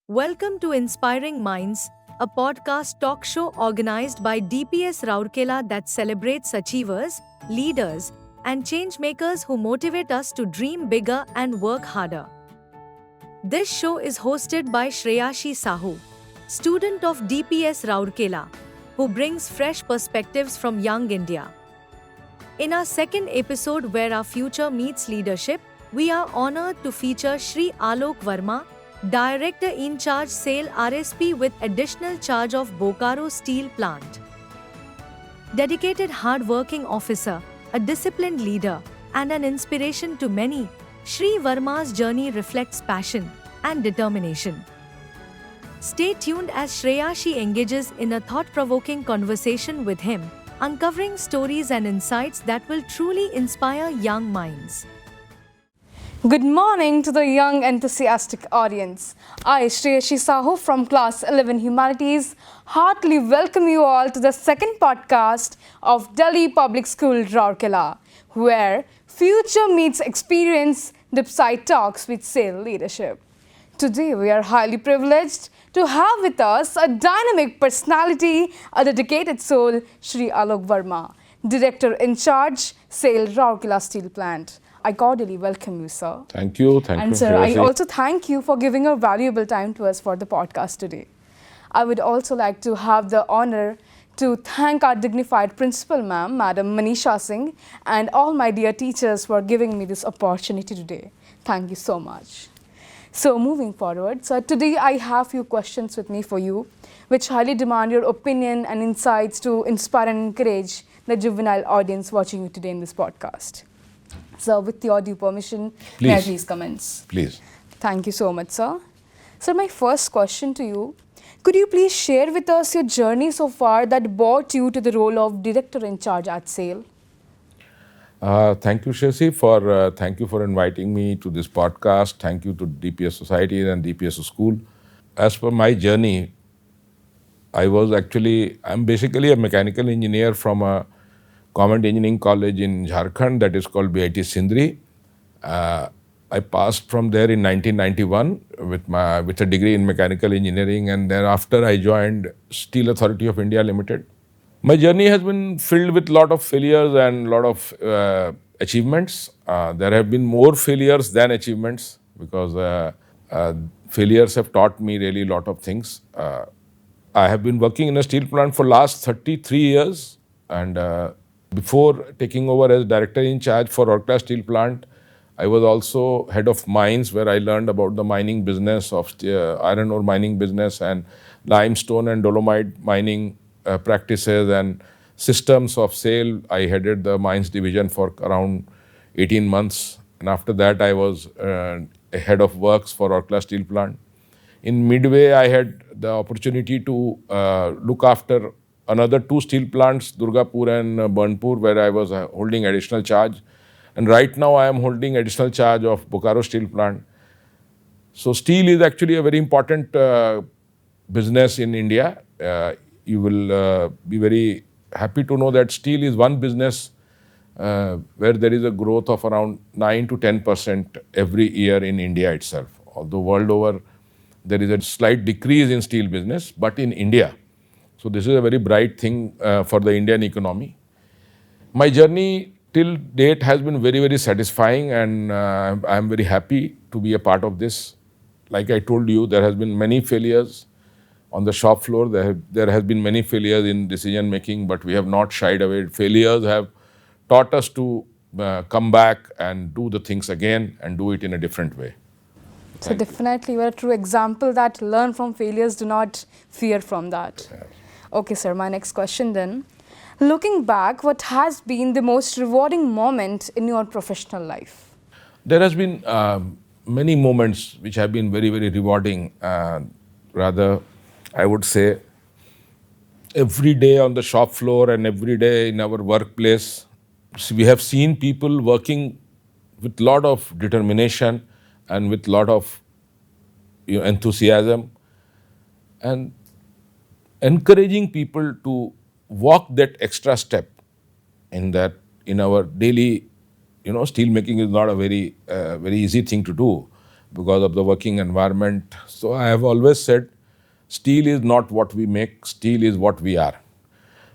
Welcome to Inspiring Minds, a podcast talk show organized by DPS Rourkela that celebrates achievers, leaders, and changemakers who motivate us to dream bigger and work harder. This show is hosted by Shreyashi Sahu, student of DPS Rourkela, who brings fresh perspectives from young India. In our second episode, where our future meets leadership, we are honored to feature Shri Alok Verma, Director Incharge SAIL RSP with additional charge of Bokaro steel plant. Dedicated hard-working officer, a disciplined leader, and an inspiration to many, Shri Verma's journey reflects passion and determination. Stay tuned as Shreyashi engages in a thought-provoking conversation with him, uncovering stories and insights that will truly inspire young minds. Good morning to the young enthusiastic audience. I, Shreyashi Sahu from Class 11 Humanities, heartily welcome you all to the second podcast of Delhi Public School Rourkela, where future meets experience, dipside talks with SAIL leadership. Today we are highly privileged to have with us a dynamic personality, a dedicated soul, Shri Alok Verma, Director in Charge, SAIL Rourkela Steel Plant. I cordially welcome you, sir. Thank you. Thank you. And sir, I also thank you for giving your valuable time to us for the podcast today. I would also like to have the honor to thank our dignified principal ma'am, Madam Manisha Singh, and all my dear teachers for giving me this opportunity today. Thank you so much. So moving forward, sir, today I have few questions with me for you, which highly demand your opinion and insights to inspire and encourage the juvenile audience watching you today in this podcast. So, with your due permission, may I please commence? Please. Thank you so much, sir. Sir, my first question to you, could you please share with us your journey so far that brought you to the role of Director in Charge at SAIL? Thank you, Shashi, thank you for inviting me to this podcast. Thank you to DPS Society and DPS School. As per my journey, I'm basically a mechanical engineer from a Government Engineering College in Jharkhand that is called BIT Sindri. I passed from there in 1991 with a degree in mechanical engineering, and thereafter I joined Steel Authority of India Limited. My journey has been filled with a lot of failures and a lot of achievements. There have been more failures than achievements because failures have taught me really a lot of things. I have been working in a steel plant for last 33 years, and before taking over as Director in Charge for Rourkela Steel Plant, I was also head of mines, where I learned about the mining business of iron ore mining business and limestone and dolomite mining practices and systems of SAIL. I headed the mines division for around 18 months. And after that, I was a head of works for Rourkela Steel Plant. In midway, I had the opportunity to look after another two steel plants, Durgapur and Burnpur, where I was holding additional charge. And right now I am holding additional charge of Bokaro steel plant. So steel is actually a very important business in India. You will be very happy to know that steel is one business where there is a growth of around 9 to 10% every year in India itself. Although world over, there is a slight decrease in steel business, but in India. So this is a very bright thing for the Indian economy. My journey till date has been very, very satisfying, and I am very happy to be a part of this. Like I told you, there has been many failures on the shop floor. There has been many failures in decision making, but we have not shied away. Failures have taught us to come back and do the things again and do it in a different way. So definitely you are a true example that learn from failures, do not fear from that. Yes. Okay, sir, my next question then. Looking back, what has been the most rewarding moment in your professional life? There has been many moments which have been very, very rewarding. Rather, I would say every day on the shop floor and every day in our workplace, we have seen people working with a lot of determination and with a lot of enthusiasm, and encouraging people to walk that extra step in our daily, steel making is not a very easy thing to do. because of the working environment. So I have always said, steel is not what we make, steel is what we are.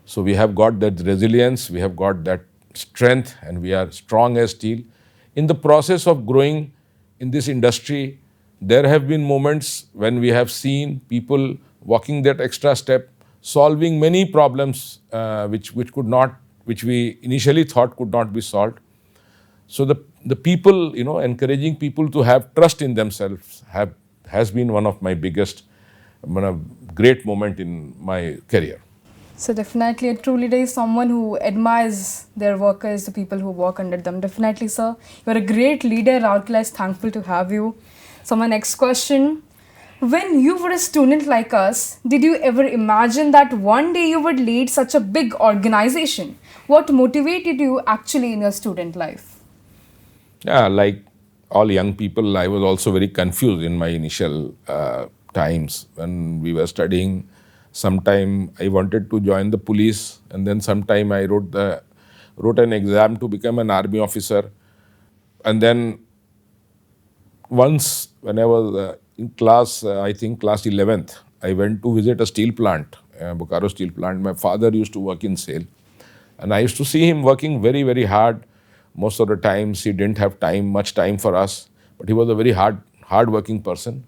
So we have got that resilience, we have got that strength, and we are strong as steel. In the process of growing in this industry, there have been moments when we have seen people walking that extra step, solving many problems which we initially thought could not be solved. So the people, encouraging people to have trust in themselves has been one of my biggest, great moment in my career. So definitely a true leader is someone who admires their workers, the people who work under them. Definitely, sir. You're a great leader. Rourkela is thankful to have you. So my next question. When you were a student like us, did you ever imagine that one day you would lead such a big organization? What motivated you actually in your student life? Yeah, like all young people, I was also very confused in my initial times when we were studying. Sometime I wanted to join the police, and then sometime I wrote an exam to become an army officer. And then once when I was in class, I think class 11th, I went to visit a steel plant, Bokaro steel plant. My father used to work in SAIL, and I used to see him working very, very hard. Most of the times he didn't have much time for us, but he was a very hard-working person.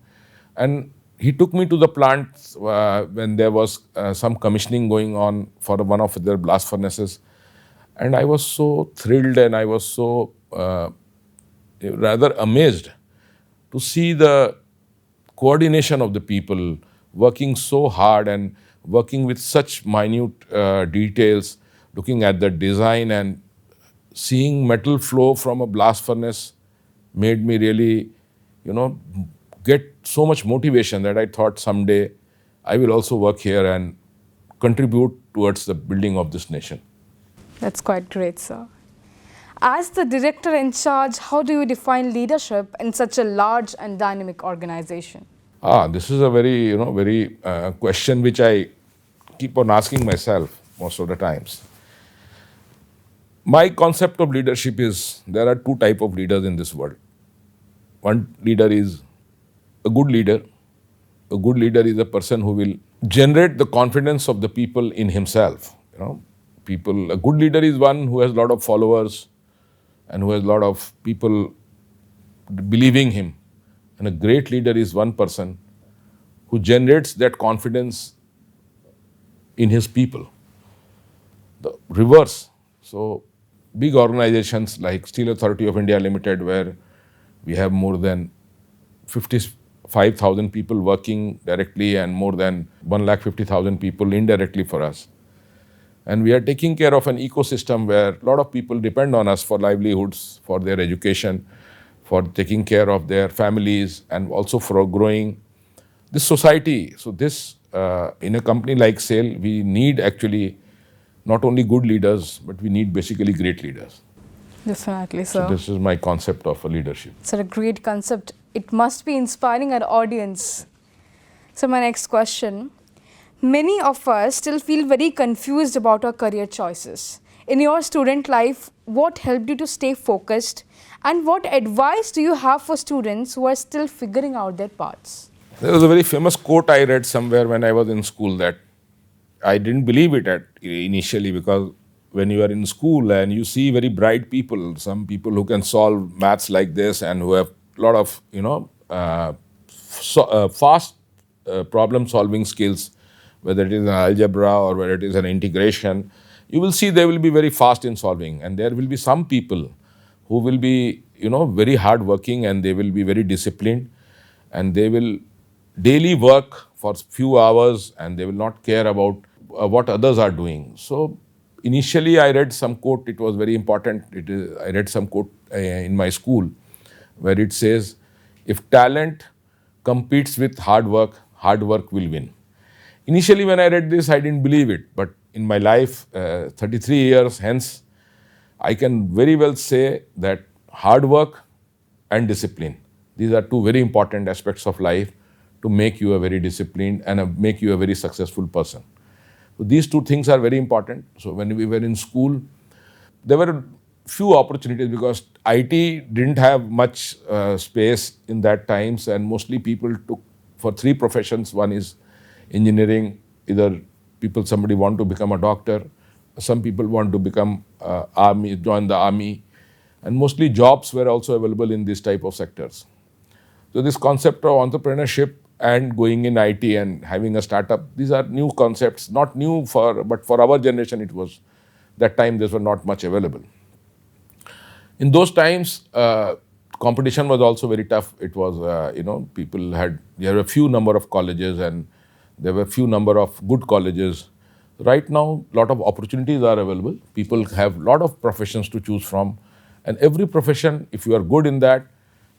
And he took me to the plant when there was some commissioning going on for one of their blast furnaces. And I was so thrilled, and I was so rather amazed to see the coordination of the people working so hard and working with such minute details, looking at the design and seeing metal flow from a blast furnace made me really, get so much motivation that I thought someday I will also work here and contribute towards the building of this nation. That's quite great, sir. As the director in charge, how do you define leadership in such a large and dynamic organization? This is a very question which I keep on asking myself most of the times. My concept of leadership is there are two types of leaders in this world. One leader is a good leader. A good leader is a person who will generate the confidence of the people in himself. A good leader is one who has a lot of followers and who has a lot of people believing him. And a great leader is one person who generates that confidence in his people. The reverse. So big organizations like Steel Authority of India Limited, where we have more than 55,000 people working directly and more than 150,000 people indirectly for us. And we are taking care of an ecosystem where a lot of people depend on us for livelihoods, for their education, for taking care of their families, and also for growing this society. So this, in a company like SAIL, we need actually not only good leaders, but we need basically great leaders. Definitely, sir. So this is my concept of a leadership. It's a great concept. It must be inspiring our audience. So my next question. Many of us still feel very confused about our career choices. In your student life, what helped you to stay focused, and what advice do you have for students who are still figuring out their paths? There was a very famous quote I read somewhere when I was in school that I didn't believe it initially, because when you are in school and you see very bright people, some people who can solve maths like this and who have a lot of, fast problem solving skills, whether it is an algebra or whether it is an integration, you will see they will be very fast in solving. And there will be some people who will be, very hardworking, and they will be very disciplined, and they will daily work for few hours, and they will not care about what others are doing. So initially I read some quote, it was very important. I read some quote in my school where it says, if talent competes with hard work will win. Initially when I read this, I didn't believe it. But in my life, 33 years hence, I can very well say that hard work and discipline, these are two very important aspects of life to make you a very disciplined and make you a very successful person. So these two things are very important. So when we were in school, there were few opportunities because IT didn't have much space in that times, and mostly people took for three professions. One is engineering. Either somebody want to become a doctor, some people want to become army, join the army, and mostly jobs were also available in this type of sectors. So this concept of entrepreneurship and going in IT and having a startup, these are new concepts, not new but for our generation it was, that time these were not much available. In those times, competition was also very tough. It was, there were a few number of colleges and there were few number of good colleges. Right now, lot of opportunities are available. People have lot of professions to choose from. And every profession, if you are good in that,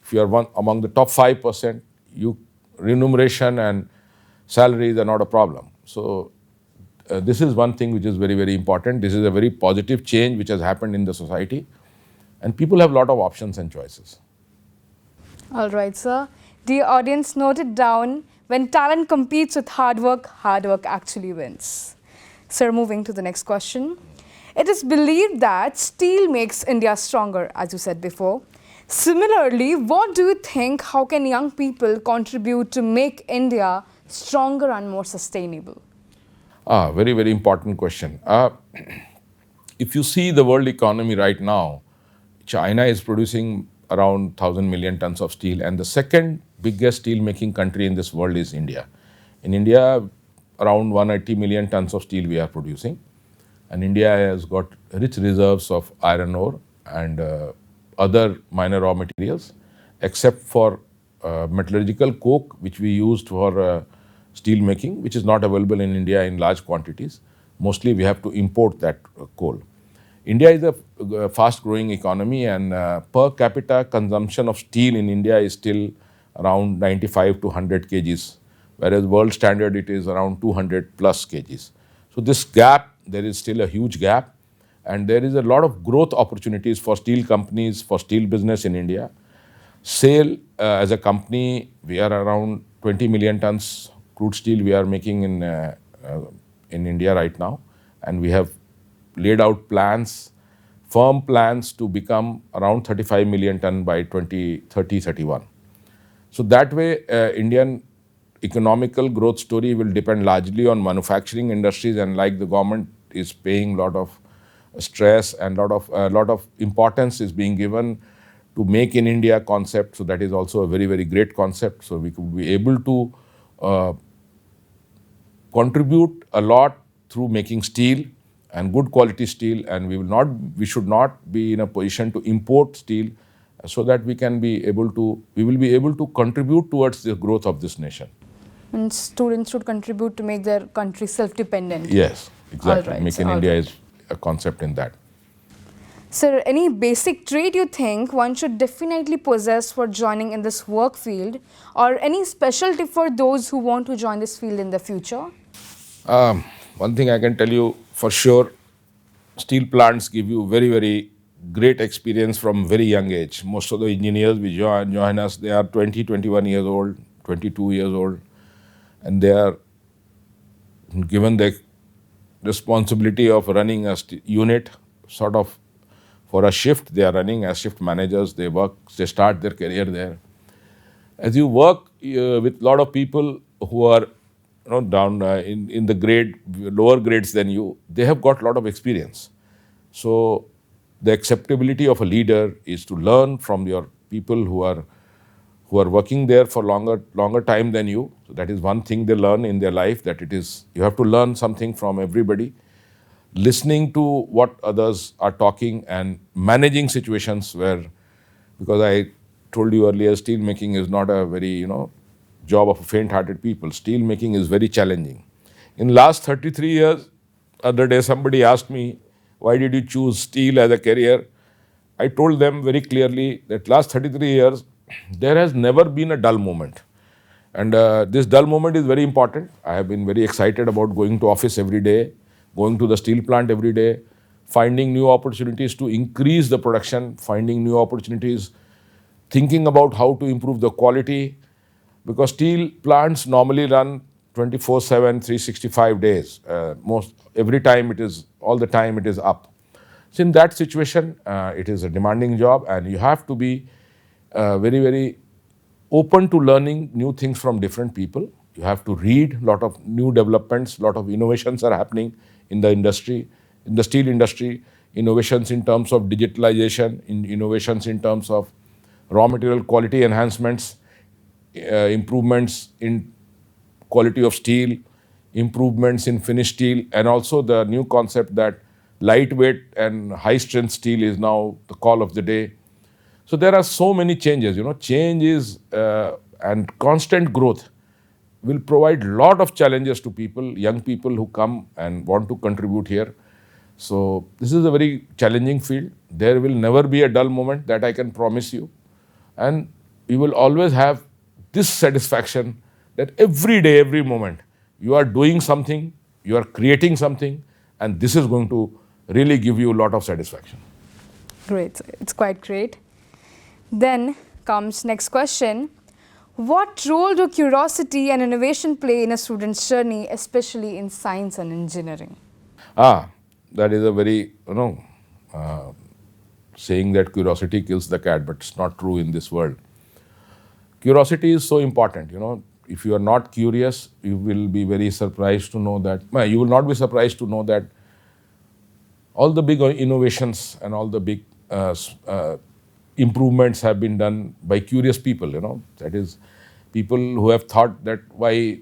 if you are one among the top 5%, remuneration and salaries are not a problem. So this is one thing which is very, very important. This is a very positive change which has happened in the society. And people have a lot of options and choices. All right, sir. Dear audience, note it down. When talent competes with hard work actually wins. Sir, moving to the next question. It is believed that steel makes India stronger, as you said before. Similarly, what do you think, how can young people contribute to make India stronger and more sustainable? Very, very important question. If you see the world economy right now, China is producing around 1,000 million tons of steel, and the second biggest steel making country in this world is India. In India, around 180 million tons of steel we are producing, and India has got rich reserves of iron ore and other minor raw materials, except for metallurgical coke, which we used for steel making, which is not available in India in large quantities. Mostly we have to import that coal. India is a fast-growing economy, and per capita consumption of steel in India is still around 95 to 100 kgs, whereas world standard it is around 200 plus kgs. So this gap, there is still a huge gap, and there is a lot of growth opportunities for steel companies, for steel business in India. SAIL as a company, we are around 20 million tons crude steel we are making in India right now, and we have laid out plans, firm plans to become around 35 million ton by 2030-31. So that way, Indian economical growth story will depend largely on manufacturing industries, and like the government is paying a lot of stress and lot of importance is being given to make in India concept. So that is also a very, very great concept. So we could be able to contribute a lot through making steel and good quality steel, and we should not be in a position to import steel, so that we will be able to contribute towards the growth of this nation. And students should contribute to make their country self-dependent. Yes, exactly. Right, Make in India is a concept in that. Sir, any basic trait you think one should definitely possess for joining in this work field, or any special tip for those who want to join this field in the future? One thing I can tell you for sure, steel plants give you very, very great experience from very young age. Most of the engineers we join us, they are 20, 21 years old, 22 years old, and they are given the responsibility of running a unit, sort of for a shift. They are running as shift managers. They start their career there. As you work with a lot of people who are down in the lower grades than you, they have got a lot of experience. So the acceptability of a leader is to learn from your people who are working there for longer time than you. So that is one thing they learn in their life, that you have to learn something from everybody. Listening to what others are talking and managing situations because I told you earlier, steel making is not a very, job of faint-hearted people. Steel making is very challenging. In last 33 years, other day somebody asked me, why did you choose steel as a career? I told them very clearly that last 33 years, there has never been a dull moment. And this dull moment is very important. I have been very excited about going to office every day, going to the steel plant every day, finding new opportunities to increase the production, finding new opportunities, thinking about how to improve the quality, because steel plants normally run 24/7, 365 days. All the time it is up. So in that situation, it is a demanding job, and you have to be very, very open to learning new things from different people. You have to read a lot of new developments, a lot of innovations are happening in the industry, in the steel industry, innovations in terms of digitalization, innovations in terms of raw material quality enhancements, improvements in quality of steel, improvements in finished steel, and also the new concept that lightweight and high strength steel is now the call of the day. So there are so many changes. Change is and constant growth will provide lot of challenges to people, young people who come and want to contribute here. So this is a very challenging field. There will never be a dull moment, that I can promise you. And you will always have this satisfaction that every day, every moment, you are doing something, you are creating something, and this is going to really give you a lot of satisfaction. Great. It's quite great. Then comes next question. What role do curiosity and innovation play in a student's journey, especially in science and engineering? That is a very, saying that curiosity kills the cat, but it's not true in this world. Curiosity is so important. If you are not curious, you will be very surprised to know that, you will not be surprised to know that all the big innovations and all the big improvements have been done by curious people. That is, people who have thought that why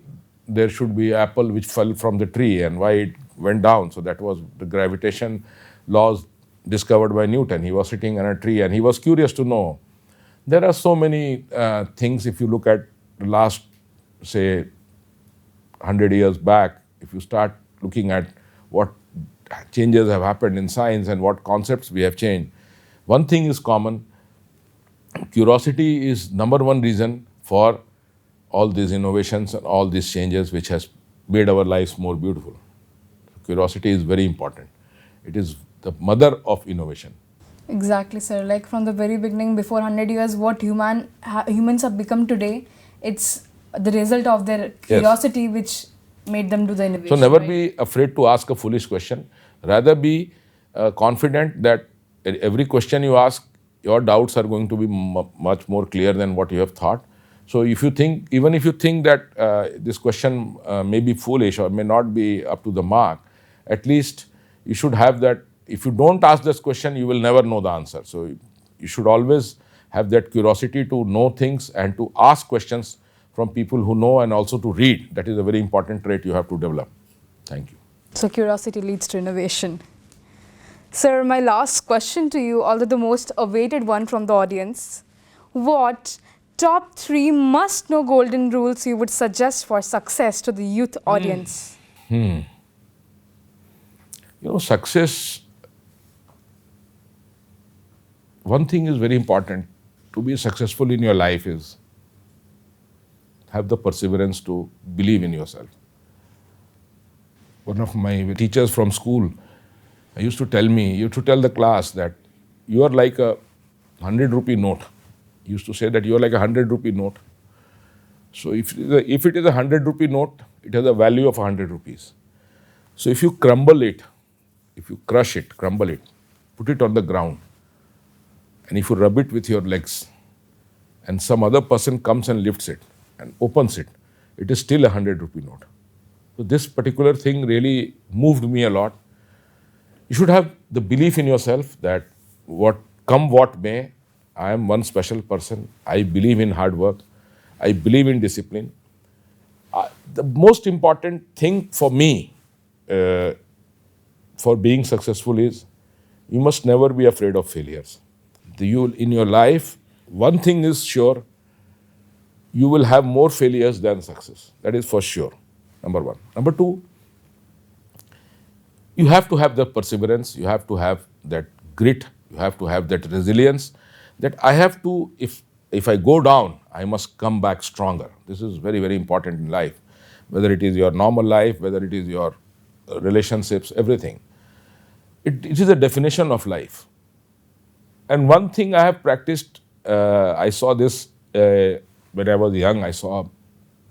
there should be apple which fell from the tree and why it went down. So that was the gravitation laws discovered by Newton. He was sitting on a tree and he was curious to know. There are so many things. If you look at the last, say, 100 years back, if you start looking at what changes have happened in science and what concepts we have changed, one thing is common. Curiosity is number one reason for all these innovations and all these changes which has made our lives more beautiful. Curiosity is very important. It is the mother of innovation. Exactly, sir. Like from the very beginning, before 100 years, what humans have become today, it's the result of their curiosity which made them do the innovation. So never be afraid to ask a foolish question. Rather be confident that every question you ask, your doubts are going to be much more clear than what you have thought. So if you think, even if you think that this question may be foolish or may not be up to the mark, at least you should have that. If you don't ask this question, you will never know the answer. So you should always have that curiosity to know things and to ask questions from people who know, and also to read. That is a very important trait you have to develop. Thank you. So curiosity leads to innovation. Sir, my last question to you, although the most awaited one from the audience. What top 3 must-know golden rules you would suggest for success to the youth audience? Success, one thing is very important. To be successful in your life is have the perseverance to believe in yourself. One of my teachers from school used to tell the class that you are like a 100 rupee note. He used to say that you are like a 100 rupee note. So if it is a 100 rupee note, it has a value of 100 rupees. So if you crumble it, if you crush it, crumble it, put it on the ground, and if you rub it with your legs, and some other person comes and lifts it and opens it, it is still a 100 rupee note. So this particular thing really moved me a lot. You should have the belief in yourself that what may, I am one special person. I believe in hard work. I believe in discipline. The most important thing for me for being successful is you must never be afraid of failures. In your life, one thing is sure, you will have more failures than success. That is for sure, number one. Number two, you have to have the perseverance, you have to have that grit, you have to have that resilience, that I have to, if I go down, I must come back stronger. This is very, very important in life, whether it is your normal life, whether it is your relationships, everything. It is a definition of life. And one thing I have practiced, I saw this when I was young.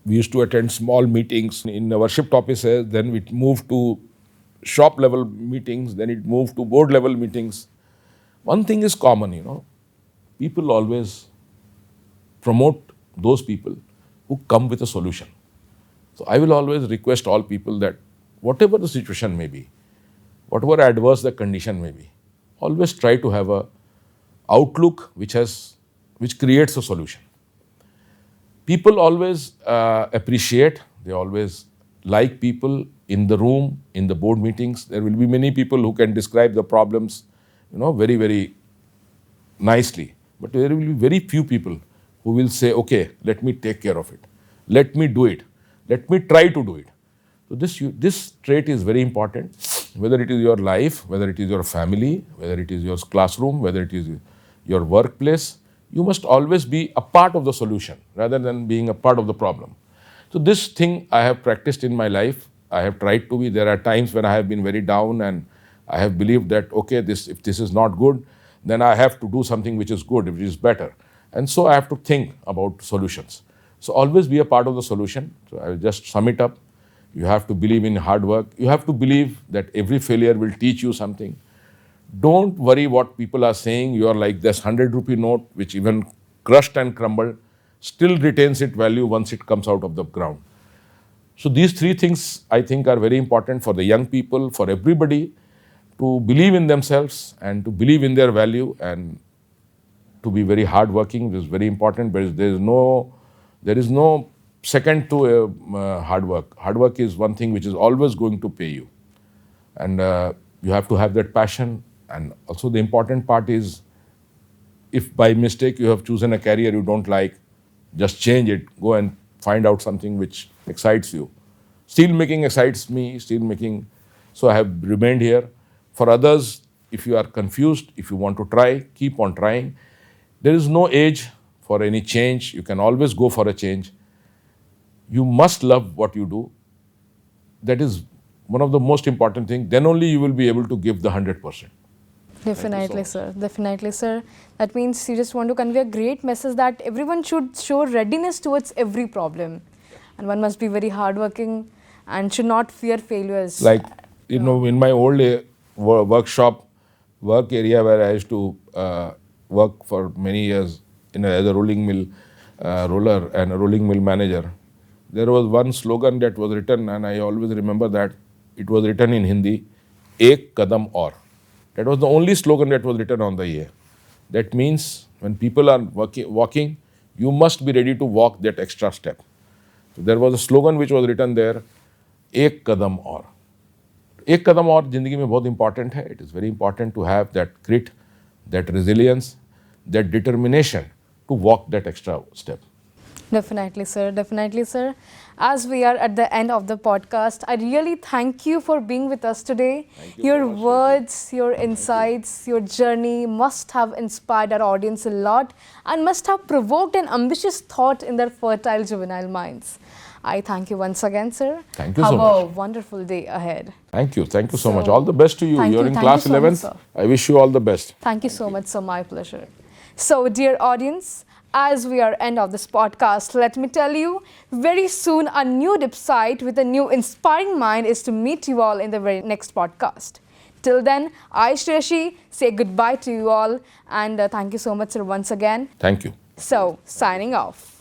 We used to attend small meetings in our shift offices. Then we moved to shop level meetings, then it moved to board level meetings. One thing is common, people always promote those people who come with a solution. So I will always request all people that whatever the situation may be, whatever adverse the condition may be, always try to have a outlook which creates a solution. People always appreciate, they always like people in the room, in the board meetings. There will be many people who can describe the problems, very, very nicely. But there will be very few people who will say, okay, let me take care of it. Let me do it. Let me try to do it. So this trait is very important, whether it is your life, whether it is your family, whether it is your classroom, whether it is your workplace. You must always be a part of the solution rather than being a part of the problem. So this thing I have practiced in my life. I have tried to be. There are times when I have been very down and I have believed that, okay, if this is not good, then I have to do something which is good, which is better. And so I have to think about solutions. So always be a part of the solution. So I will just sum it up. You have to believe in hard work. You have to believe that every failure will teach you something. Don't worry what people are saying. You are like this 100-rupee note, which even crushed and crumbled, still retains its value once it comes out of the ground. So these three things I think are very important for the young people, for everybody to believe in themselves and to believe in their value and to be very hardworking. This is very important, but there is no second to hard work. Hard work is one thing which is always going to pay you. And you have to have that passion. And also the important part is, if by mistake you have chosen a career you don't like, just change it. Go and find out something which excites you. Steel making excites me, so I have remained here. For others, if you are confused, if you want to try, keep on trying. There is no age for any change. You can always go for a change. You must love what you do. That is one of the most important things. Then only you will be able to give the 100%. Definitely, sir. Definitely, sir. That means you just want to convey a great message that everyone should show readiness towards every problem. And one must be very hardworking and should not fear failures. Like, in my old work area where I used to work for many years as a rolling mill roller and a rolling mill manager, there was one slogan that was written, and I always remember that. It was written in Hindi, Ek Kadam Aur. That was the only slogan that was written on the year. That means when people are walking, you must be ready to walk that extra step. So there was a slogan which was written there, Ek Kadam Aur. Ek Kadam Aur zindagi mein bahut important hai. It is very important to have that grit, that resilience, that determination to walk that extra step. Definitely, sir. Definitely, sir. As we are at the end of the podcast, I really thank you for being with us today. Your words, your insights, your journey must have inspired our audience a lot and must have provoked an ambitious thought in their fertile juvenile minds. I thank you once again, sir. Thank you so much. Have a wonderful day ahead. Thank you. Thank you so much. All the best to you. You're in class 11th. I wish you all the best. Thank you so much, sir. My pleasure. So, dear audience, as we are end of this podcast, let me tell you, very soon a new website with a new inspiring mind is to meet you all in the very next podcast. Till then, I, Shreyashi, say goodbye to you all and thank you so much, sir, once again. Thank you. So, signing off.